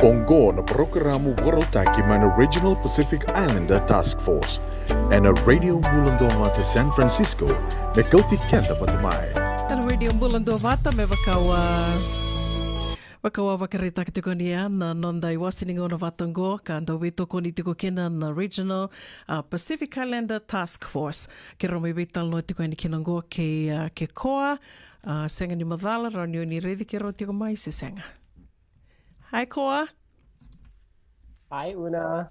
Ongo na programo Warotaki man Regional Pacific Islander Task Force and a radio Mulondoma to San Francisco me kauti kenta patamai. And radio Mulondoma me Vakawa vakarita kategonia na nondai wasining ona vatango kanda weto koni tiko kena na Regional Pacific Islander Task Force. Ke romi Veitalanoa tiko ni kinango ke Kekoa senga ni madhala ranyo ni ready ke ro tiko mai se senga. Hi Koa. Hi Una.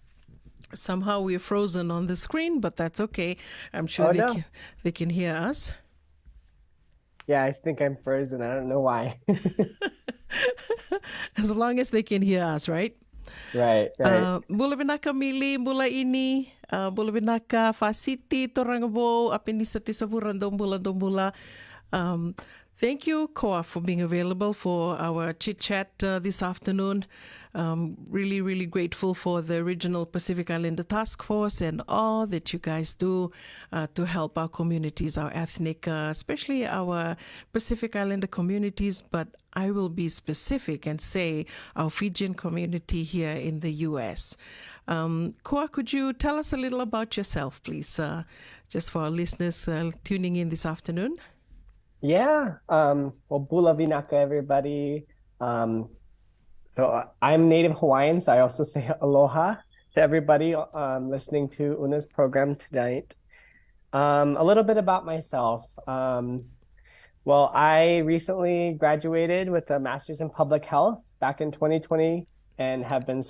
Somehow we're frozen on the screen, but that's okay. I'm sure they can hear us. Yeah, I think I'm frozen. I don't know why. As long as they can hear us, right? Right. Bula binaka mili, bula ini, bula binaka fasiti, torangabo, apini sa tisaburan dombula. Thank you, Koa, for being available for our chit-chat this afternoon. Really, really grateful for the Regional Pacific Islander Task Force and all that you guys do to help our communities, our ethnic, especially our Pacific Islander communities, but I will be specific and say our Fijian community here in the U.S. Koa, could you tell us a little about yourself, please, just for our listeners tuning in this afternoon? Yeah. Well, bula vinaka, everybody. So I'm native Hawaiian, so I also say aloha to everybody listening to Una's program tonight. A little bit about myself. Well, I recently graduated with a master's in public health back in 2020 and have been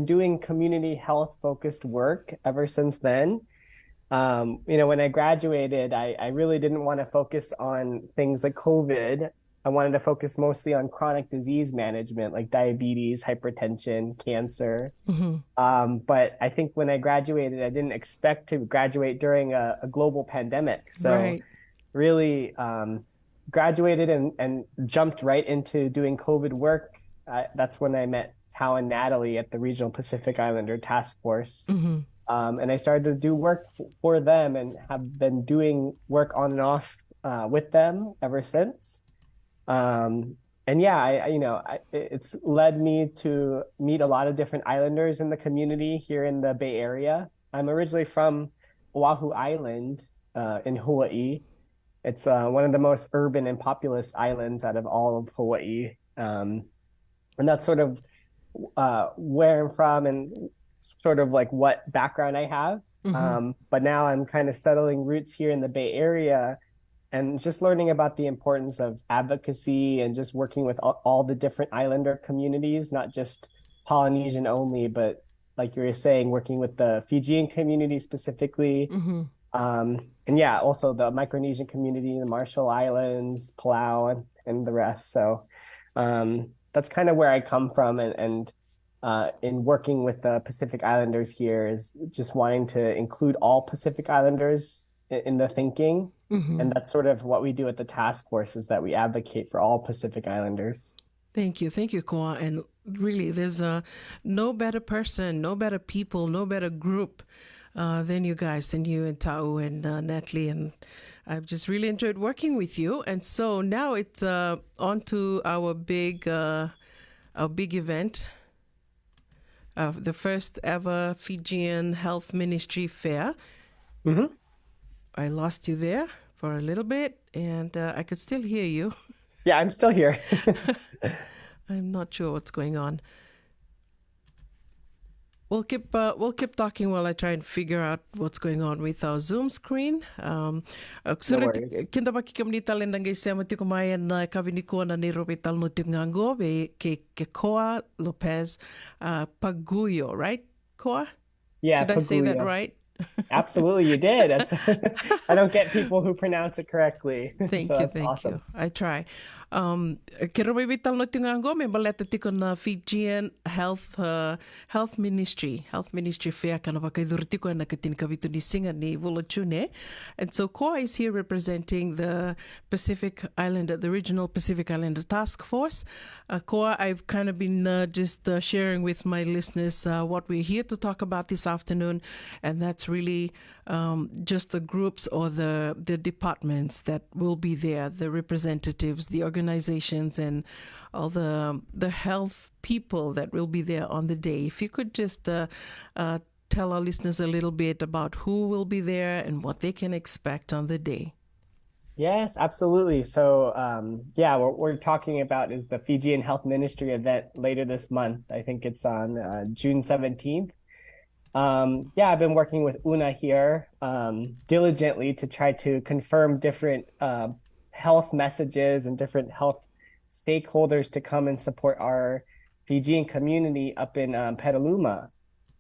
doing community health focused work ever since then. When I graduated, I really didn't want to focus on things like COVID. I wanted to focus mostly on chronic disease management, like diabetes, hypertension, cancer. Mm-hmm. But I think when I graduated, I didn't expect to graduate during a global pandemic. So really graduated and jumped right into doing COVID work. That's when I met Tao and Natalie at the Regional Pacific Islander Task Force. Mm-hmm. And I started to do work for them and have been doing work on and off with them ever since. It's led me to meet a lot of different islanders in the community here in the Bay Area. I'm originally from Oahu Island in Hawaii. It's one of the most urban and populous islands out of all of Hawaii. And that's sort of where I'm from and sort of like what background I have. Mm-hmm. But now I'm kind of settling roots here in the Bay Area and just learning about the importance of advocacy and just working with all the different islander communities, not just Polynesian only, but like you were saying, working with the Fijian community specifically. Mm-hmm. Also the Micronesian community, the Marshall Islands, Palau, and the rest. So that's kind of where I come from, and in working with the Pacific Islanders here is just wanting to include all Pacific Islanders in the thinking. Mm-hmm. And that's sort of what we do at the task force, is that we advocate for all Pacific Islanders. Thank you, Koa. And really, there's no better person, no better people, no better group than you guys, than you and Tau and Natalie. And I've just really enjoyed working with you. And so now it's on to our big event. The first ever Fijian Health Ministry Fair. Mm-hmm. I lost you there for a little bit, and I could still hear you. Yeah, I'm still here. I'm not sure what's going on. We'll keep talking while I try and figure out what's going on with our Zoom screen. No worries. Kinda makikamnita lendang gaisema tiko mai na kaviniko na ni Veitalanoa tingango be Kekoa Lopez Paguyo, right, Koa? Yeah, Did I say that right? Absolutely, you did. I don't get people who pronounce it correctly. Thank you. Awesome. I try. Kero may Veitalanoa tingango me baleta tiko na Fijian Health Ministry Fair kana vakaidurtiko na katin kavitu ni singa ni vula tune. And so Koa is here representing the Regional Pacific Islander Task Force. Koa, I've kind of been just sharing with my listeners what we're here to talk about this afternoon, and that's really just the groups or the departments that will be there, the representatives, the organizations, and all the health people that will be there on the day. If you could just tell our listeners a little bit about who will be there and what they can expect on the day. Yes, absolutely. So, what we're talking about is the Fijian Health Ministry event later this month. I think it's on June 17th. I've been working with Una here diligently to try to confirm different health messages and different health stakeholders to come and support our Fijian community up in Petaluma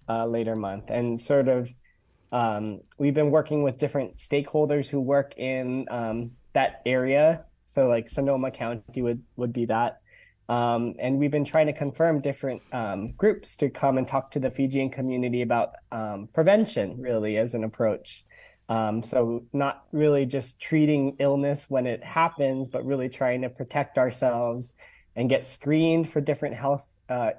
later month. And sort of we've been working with different stakeholders who work in that area. So like Sonoma County would be that. And we've been trying to confirm different groups to come and talk to the Fijian community about prevention, really, as an approach. So not really just treating illness when it happens, but really trying to protect ourselves and get screened for different health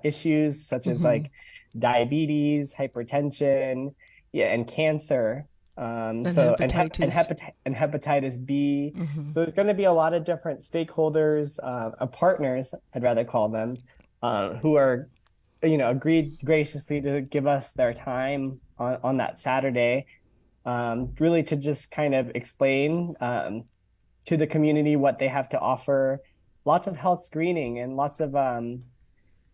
issues, such as like diabetes, hypertension, and cancer. And hepatitis B. So there's going to be a lot of different stakeholders, partners, I'd rather call them, who are, agreed graciously to give us their time on that Saturday, really to just kind of explain to the community what they have to offer. Lots of health screening and lots of,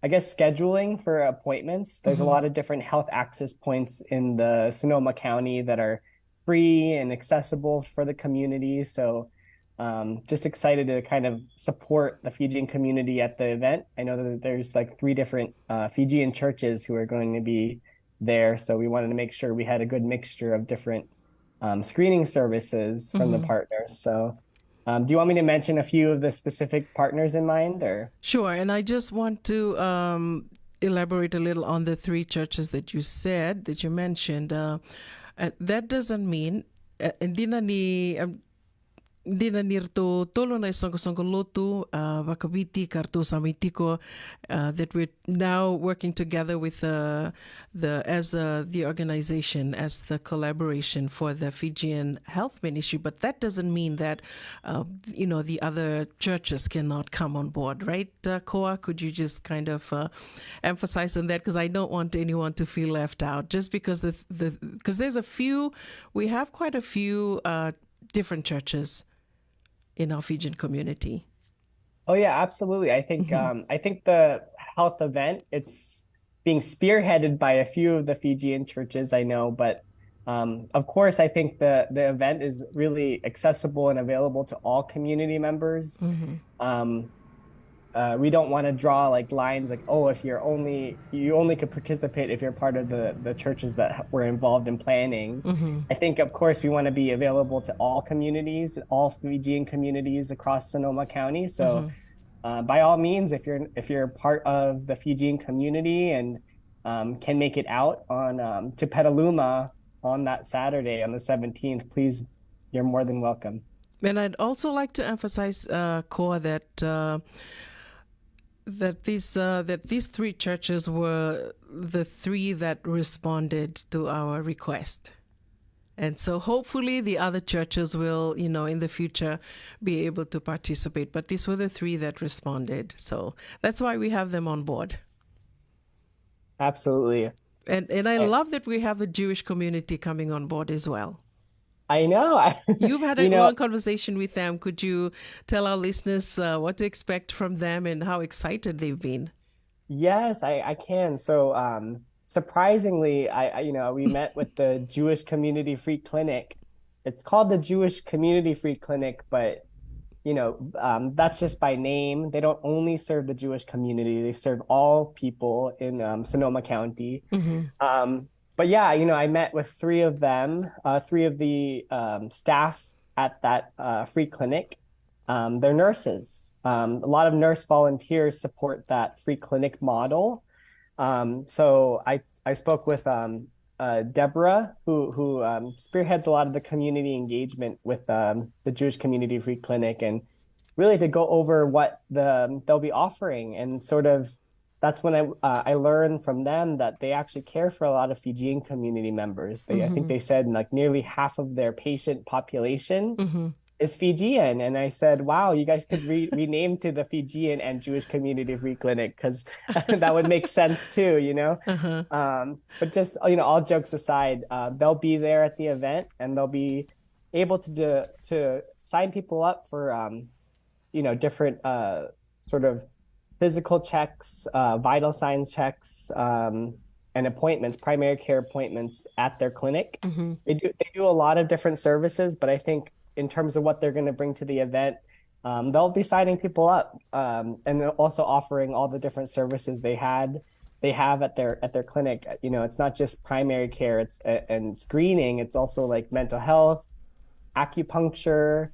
scheduling for appointments. There's a lot of different health access points in the Sonoma County that are free and accessible for the community. So just excited to kind of support the Fijian community at the event. I know that there's like 3 different Fijian churches who are going to be there. So we wanted to make sure we had a good mixture of different screening services from the partners. So do you want me to mention a few of the specific partners in mind, or? Sure. And I just want to elaborate a little on the 3 churches that you mentioned. That doesn't mean hindi na nirto tolo na isong lotu Viti kartu sami tiko that we're now working together with the organization as the collaboration for the Fijian Health Ministry, but that doesn't mean that the other churches cannot come on board, right? Koa, could you just kind of emphasize on that, because I don't want anyone to feel left out just because because we have quite a few different churches in our Fijian community. Oh yeah, absolutely. I think the health event, it's being spearheaded by a few of the Fijian churches I know, but of course I think the event is really accessible and available to all community members. We don't want to draw like lines like, oh, if you only could participate if you're part of the churches that were involved in planning. I think, of course, we want to be available to all communities, all Fijian communities across Sonoma County. So by all means, if you're part of the Fijian community and can make it out on to Petaluma on that Saturday on the 17th, please, you're more than welcome. And I'd also like to emphasize, Koa, that these 3 churches were the 3 that responded to our request. And so hopefully the other churches will, in the future be able to participate. But these were the 3 that responded. So that's why we have them on board. Absolutely. And I love that we have the Jewish community coming on board as well. I know. You've had a long conversation with them. Could you tell our listeners what to expect from them and how excited they've been? Yes, I can. So surprisingly, we met with the Jewish Community Free Clinic. It's called the Jewish Community Free Clinic, but that's just by name. They don't only serve the Jewish community; they serve all people in Sonoma County. But yeah, I met with 3 of them, 3 of the staff at that free clinic. They're nurses. A lot of nurse volunteers support that free clinic model. So I spoke with Deborah, who spearheads a lot of the community engagement with the Jewish Community Free Clinic, and really to go over what they'll be offering, and sort of that's when I learned from them that they actually care for a lot of Fijian community members. I think they said like nearly half of their patient population is Fijian. And I said, wow, you guys could rename to the Fijian and Jewish Community Free Clinic because that would make sense too, you know? Uh-huh. But just, you know, all jokes aside, they'll be there at the event and they'll be able to sign people up for, you know, different sort of physical checks, vital signs checks, and appointments, primary care appointments at their clinic. They do a lot of different services, but I think in terms of what they're going to bring to the event, they'll be signing people up, and they're also offering all the different services they have at their clinic. You know, it's not just primary care, it's and screening. It's also like mental health, acupuncture,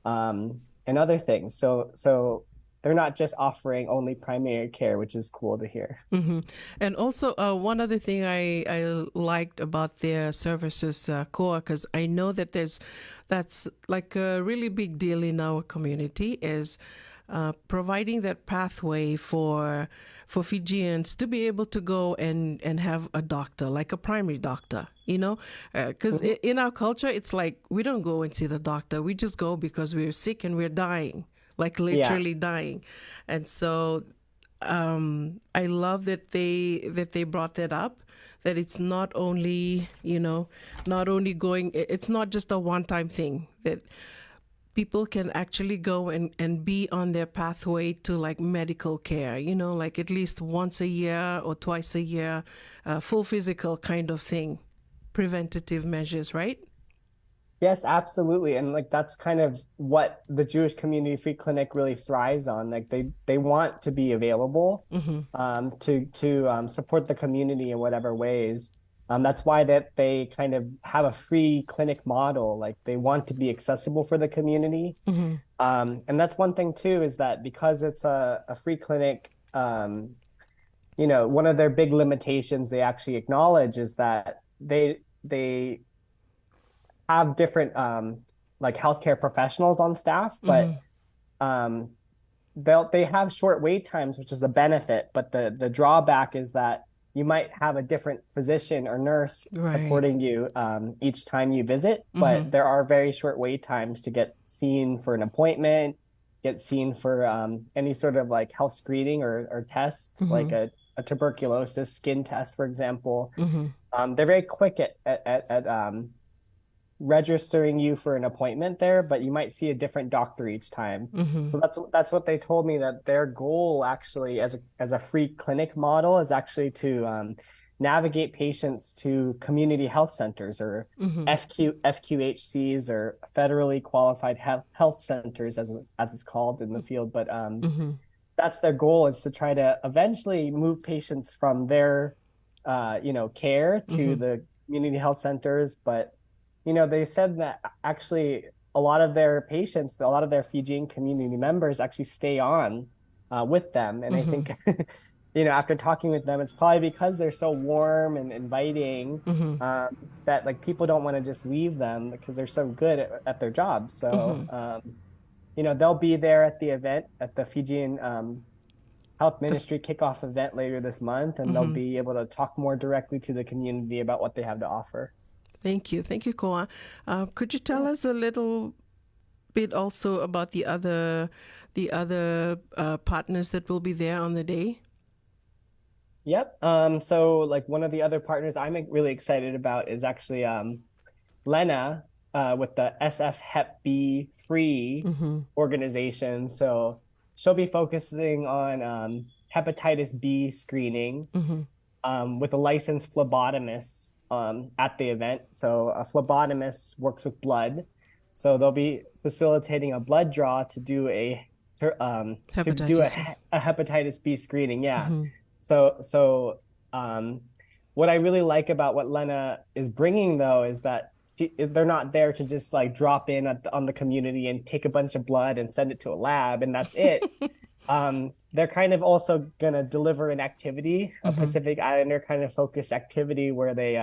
and other things. So they're not just offering only primary care, which is cool to hear. And also, one other thing I liked about their services, Koa, because I know that that's like a really big deal in our community, is providing that pathway for Fijians to be able to go and have a doctor, like a primary doctor, you know, because in our culture, it's like we don't go and see the doctor. We just go because we're sick and we're dying, like literally dying. And so I love that they brought that up, that it's not only, you know, it's not just a one-time thing, that people can actually go and be on their pathway to like medical care, you know, like at least once a year or twice a year, full physical kind of thing, preventative measures, right? Yes, absolutely. And like that's kind of what the Jewish Community Free Clinic really thrives on. Like they want to be available to support the community in whatever ways. That's why that they kind of have a free clinic model. Like they want to be accessible for the community. And that's one thing too, is that because it's a free clinic, you know, one of their big limitations they actually acknowledge is that they have different like healthcare professionals on staff, but they have short wait times, which is a benefit. But the drawback is that you might have a different physician or nurse supporting you each time you visit, but there are very short wait times to get seen for an appointment, get seen for any sort of like health screening or tests, like a tuberculosis skin test, for example. They're very quick at registering you for an appointment there, but you might see a different doctor each time. So that's what they told me, that their goal actually as a free clinic model is actually to navigate patients to community health centers or FQHCs or federally qualified health centers as it's called in the field. But that's their goal, is to try to eventually move patients from their you know, care to the community health centers. But you know, they said that actually a lot of their patients, a lot of their Fijian community members actually stay on with them. And I think, you know, after talking with them, it's probably because they're so warm and inviting that like people don't want to just leave them because they're so good at their jobs. So, you know, they'll be there at the event, at the Fijian Health Ministry kickoff event later this month, and they'll be able to talk more directly to the community about what they have to offer. Thank you, Koa. Could you tell us a little bit also about the other partners that will be there on the day? Yep. So like one of the other partners I'm really excited about is actually Lena with the SF Hep B free organization. So she'll be focusing on hepatitis B screening with a licensed phlebotomist at the event. So a phlebotomist works with blood. So they'll be facilitating a blood draw to do a hepatitis B screening. Yeah. So what I really like about what Lena is bringing, though, is that they're not there to just like drop in on the community and take a bunch of blood and send it to a lab and that's it. They're kind of also going to deliver an activity, a Pacific Islander kind of focused activity where they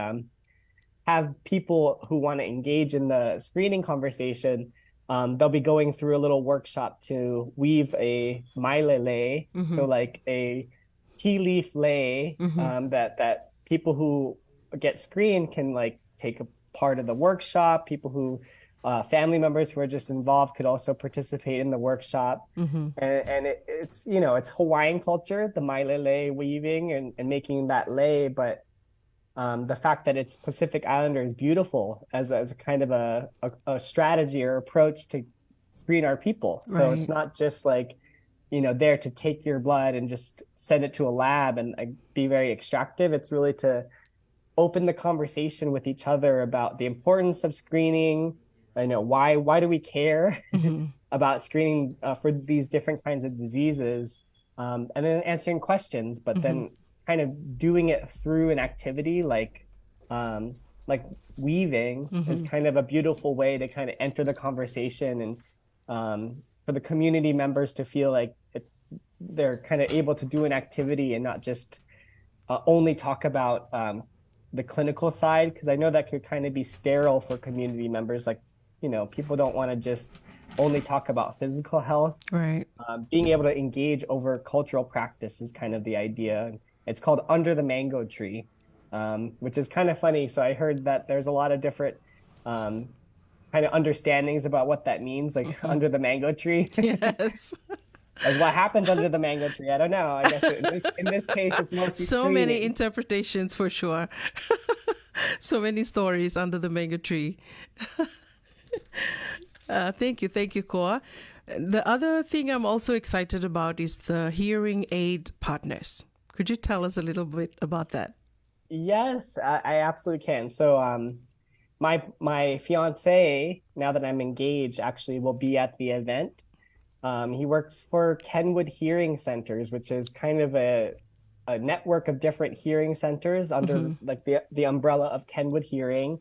have people who want to engage in the screening conversation. They'll be going through a little workshop to weave a mailele, so like a tea leaf lei that people who get screened can like take a part of the workshop. People who family members who are just involved could also participate in the workshop. And it's, you know, it's Hawaiian culture, the mailele weaving and making that lei, but the fact that it's Pacific Islander is beautiful as a kind of a strategy or approach to screen our people. So it's not just like, you know, there to take your blood and just send it to a lab and be very extractive. It's really to open the conversation with each other about the importance of screening. I know why do we care about screening for these different kinds of diseases, and then answering questions, but then kind of doing it through an activity like weaving is kind of a beautiful way to kind of enter the conversation and for the community members to feel like they're kind of able to do an activity and not just only talk about the clinical side, because I know that could kind of be sterile for community members. Like, you know, people don't want to just only talk about physical health. Right. Being able to engage over cultural practice is kind of the idea. It's called Under the Mango Tree, which is kind of funny. So I heard that there's a lot of different kind of understandings about what that means, like under the mango tree. Yes. Like what happens under the mango tree? I don't know. I guess in this case, it's mostly so screening. many interpretations for sure. So many stories under the mango tree. Thank you, Koa. The other thing I'm also excited about is the hearing aid partners. Could you tell us a little bit about that? Yes, I absolutely can. So my fiance, now that I'm engaged, actually will be at the event. He works for Kenwood Hearing Centers, which is kind of a network of different hearing centers under like the umbrella of Kenwood Hearing.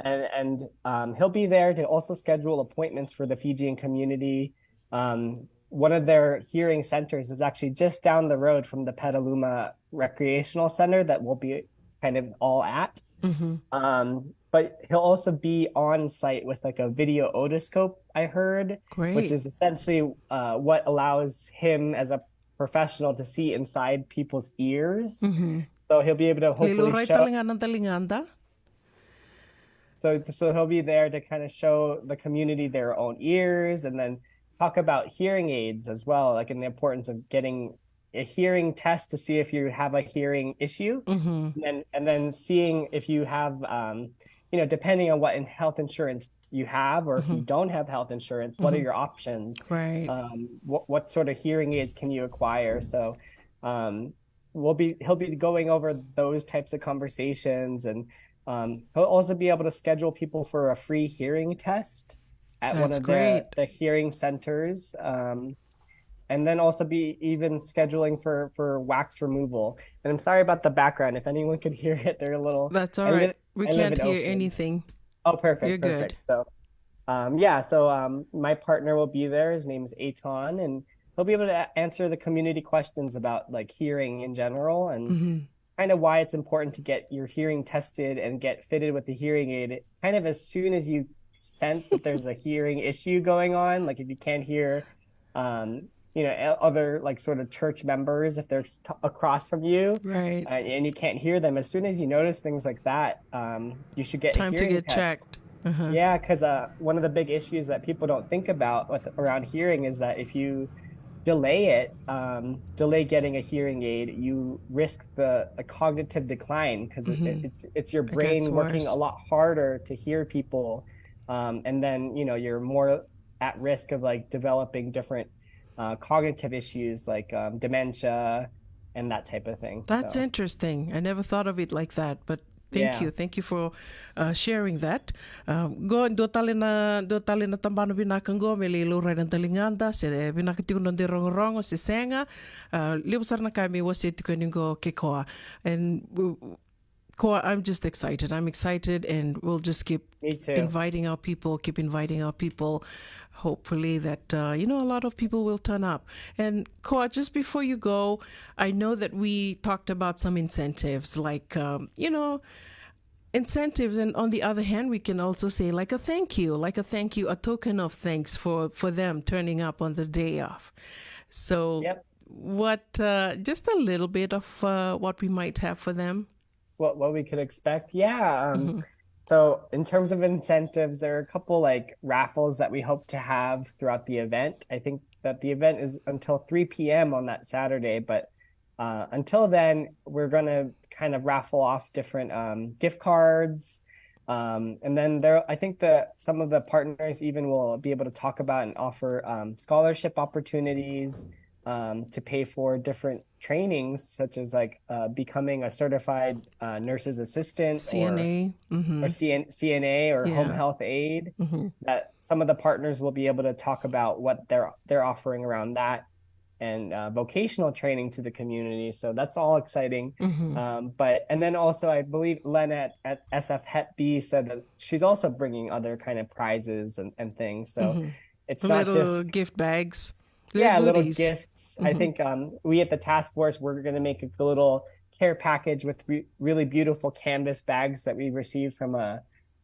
And he'll be there to also schedule appointments for the Fijian community. One of their hearing centers is actually just down the road from the Petaluma Recreational Center that we'll be kind of all at. But he'll also be on site with like a video otoscope, I heard. Great. Which is essentially what allows him as a professional to see inside people's ears. So he'll be able to hopefully show. So he'll be there to kind of show the community their own ears and then talk about hearing aids as well, like in the importance of getting a hearing test to see if you have a hearing issue, and then seeing if you have, you know, depending on what health insurance you have, or if you don't have health insurance, what are your options? Right. What sort of hearing aids can you acquire? So he'll be going over those types of conversations, and he'll also be able to schedule people for a free hearing test at one of the hearing centers. And then also be even scheduling for wax removal. And I'm sorry about the background. If anyone could hear it, they're a little... That's all right. We can't hear anything. Oh, perfect. You're perfect. Good. So, so my partner will be there. His name is Aton, and he'll be able to answer the community questions about like hearing in general and kind of why it's important to get your hearing tested and get fitted with the hearing aid kind of as soon as sense that there's a hearing issue going on. Like if you can't hear, you know, other like sort of church members, if they're across from you, right, and you can't hear them, as soon as you notice things like that, you should get time a hearing to get test. Checked. Yeah, because one of the big issues that people don't think about around hearing is that if you delay getting a hearing aid, you risk a cognitive decline, because it's your brain working a lot harder to hear people, and then, you know, you're more at risk of like developing different cognitive issues like dementia and that type of thing. That's interesting. I never thought of it like that, but thank you for sharing that. Go do talina tambano binakang go meli lurai ng talinganda se binakatiunan de rongorongo se senga libsar na kami wasi tikuningo Kekoa. And Koa, I'm just excited. I'm excited, and we'll just keep inviting our people, hopefully that, you know, a lot of people will turn up. And Koa, just before you go, I know that we talked about some incentives, like, you know, incentives. And on the other hand, we can also say like a thank you, a token of thanks for them turning up on the day off. So just a little bit of what we might have for them. What we could expect. So in terms of incentives, there are a couple like raffles that we hope to have throughout the event. I think that the event is until 3 p.m. on that Saturday, but until then, we're gonna kind of raffle off different gift cards. And then I think that some of the partners even will be able to talk about and offer scholarship opportunities to pay for different trainings, such as like becoming a certified nurse's assistant CNA. or CNA or home Yeah. health aide. That some of the partners will be able to talk about what they're offering around that and vocational training to the community. So that's all exciting. And then also I believe Len at SF Hep B said that she's also bringing other kind of prizes and things. So it's not Little just gift bags. little Goodies. gifts. I think we at the task force, we're going to make a little care package with really beautiful canvas bags that we received from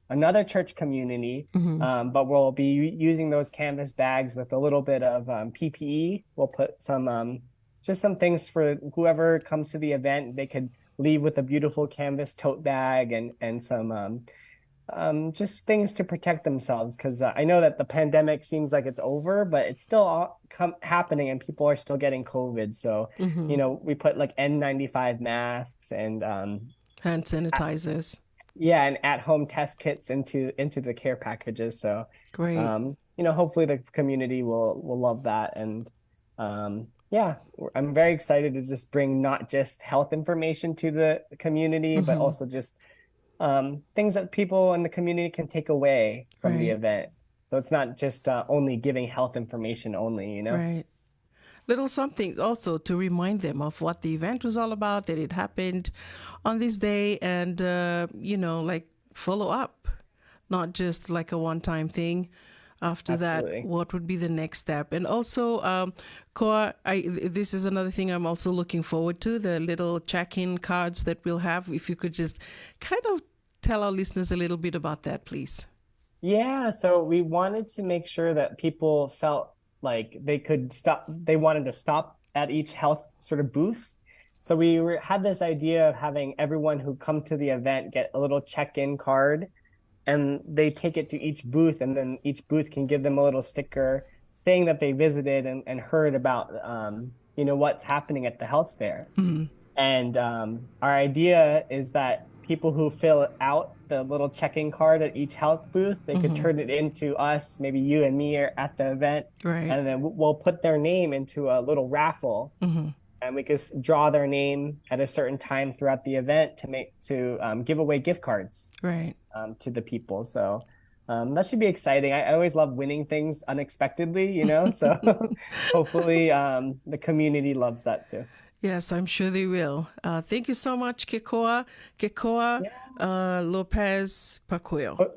another church community. But we'll be using those canvas bags with a little bit of PPE. We'll put some just some things for whoever comes to the event. They could leave with a beautiful canvas tote bag and some just things to protect themselves, because I know that the pandemic seems like it's over, but it's still happening and people are still getting COVID. So, we put like N95 masks and Hand sanitizers. and at-home test kits into the care packages. So, Great. hopefully the community will love that. And I'm very excited to just bring not just health information to the community, but also just things that people in the community can take away from the event. So it's not just only giving health information only, Right. Little something also to remind them of what the event was all about, that it happened on this day, and, like follow up, not just like a one-time thing. After Absolutely. that, what would be the next step? And also, Koa, this is another thing I'm also looking forward to, the little check-in cards that we'll have. If you could just kind of tell our listeners a little bit about that, please. Yeah, so we wanted to make sure that people felt like they wanted to stop at each health sort of booth. So we had this idea of having everyone who come to the event get a little check-in card, and they take it to each booth, and then each booth can give them a little sticker saying that they visited and heard about what's happening at the health fair. And our idea is that people who fill out the little check-in card at each health booth, they could turn it into us, maybe you and me are at the event, and then we'll put their name into a little raffle, and we could draw their name at a certain time throughout the event to give away gift cards to the people. So that should be exciting. I always love winning things unexpectedly, so hopefully the community loves that too. Yes, I'm sure they will. Thank you so much, Kekoa Lopez Pacuyo.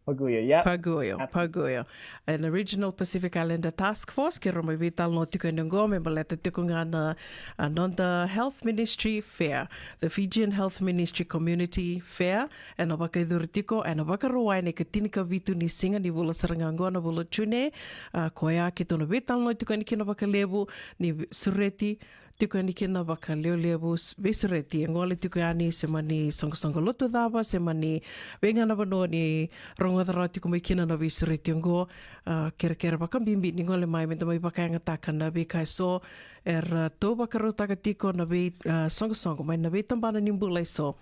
Paguyo. An original Pacific Islander task force ke roma Veitalanoa tiko nungo me baleta tiko ngana on the Health Ministry Fair, the Fijian Health Ministry Community Fair, and abakaiduri tiko and Vakarauwai ne katinika vitu ni singa ni vula sarangango na vula tune koya ke tono Veitalanoa tiko ni kina bakalebu ni sureti tiko ni kina bakaleolebu besureti ngole tiko ani semani songo loto dava semani venga na bano ni rongodara tiko mai kina na besureti ngo kera bakambimbi ni ngole mai menta mai vakayacori na be kai so to Vakarauwai tiko na be songo mai na be tambana ni mbulai so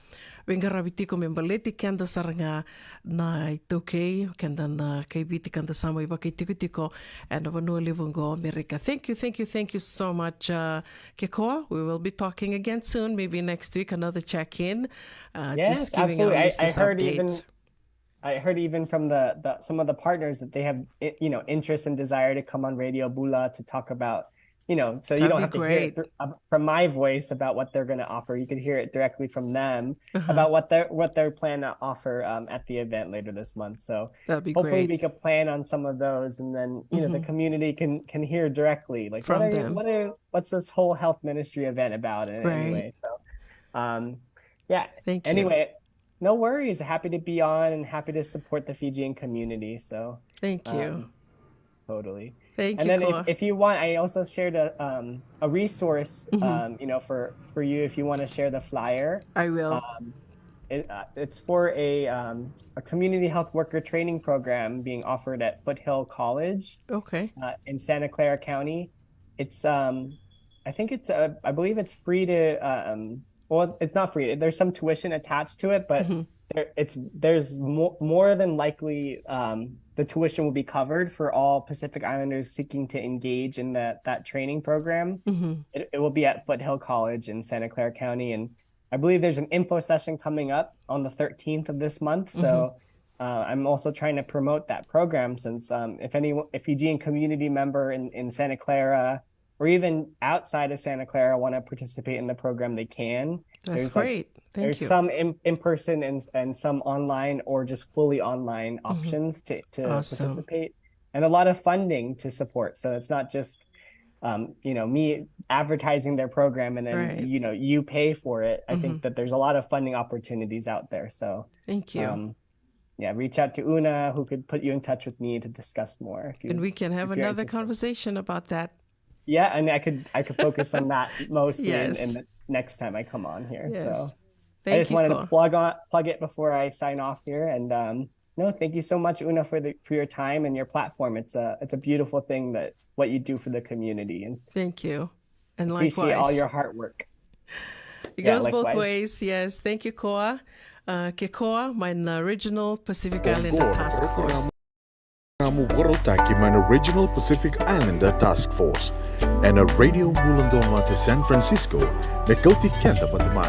venga rabi tiko me baleti kanda saranga na itokei kanda na kai biti kanda samai bakai tiko and bano levungo America. Thank you so much Kekoa. We will be talking again soon, maybe next week, another check-in. Yes, just giving absolutely. our listeners updates. I heard even from the some of the partners that they have interest and desire to come on Radio Bula to talk about so you That'd don't be have to great. hear it from my voice about what they're going to offer. You could hear it directly from them about what they're planning to offer at the event later this month. So That'd be hopefully great. we could plan on some of those, and then the community can hear directly like From them. what's this whole health ministry event about anyway. So Thank you. anyway, no worries. Happy to be on and happy to support the Fijian community. So Thank you. totally. Thank And you, then Koa. if you want, I also shared a resource, for you if you want to share the flyer. I will. It's for a community health worker training program being offered at Foothill College Okay. in Santa Clara County. It's I think it's I believe it's free to well, it's not free. There's some tuition attached to it, but there's more than likely the tuition will be covered for all Pacific Islanders seeking to engage in that training program. It will be at Foothill College in Santa Clara County, and I believe there's an info session coming up on the 13th of this month. So I'm also trying to promote that program, since if Fijian community member in Santa Clara or even outside of Santa Clara want to participate in the program, they can. That's great. Thank you. Some in person and some online or just fully online options to Awesome. participate, and a lot of funding to support. So it's not just me advertising their program and then Right. You pay for it. I think that there's a lot of funding opportunities out there. So Thank you. reach out to Una, who could put you in touch with me to discuss more. And we can have if you're another interested. conversation about that. Yeah, and I could focus on that mostly Yes. in the next time I come on here. Yes. So Thank I just you, wanted Koa. to plug it before I sign off here. And no, thank you so much, Una, for your time and your platform. It's a beautiful thing that what you do for the community, and Thank you. And appreciate likewise. all your hard work. It Yeah, goes both likewise. ways. Yes. Thank you, Kekoa. Kekoa, my regional Pacific Islander Task Force. Vakamacalataka man Regional Pacific Islander Task Force and a radio Mulondoma to San Francisco, McDowell Pataluma.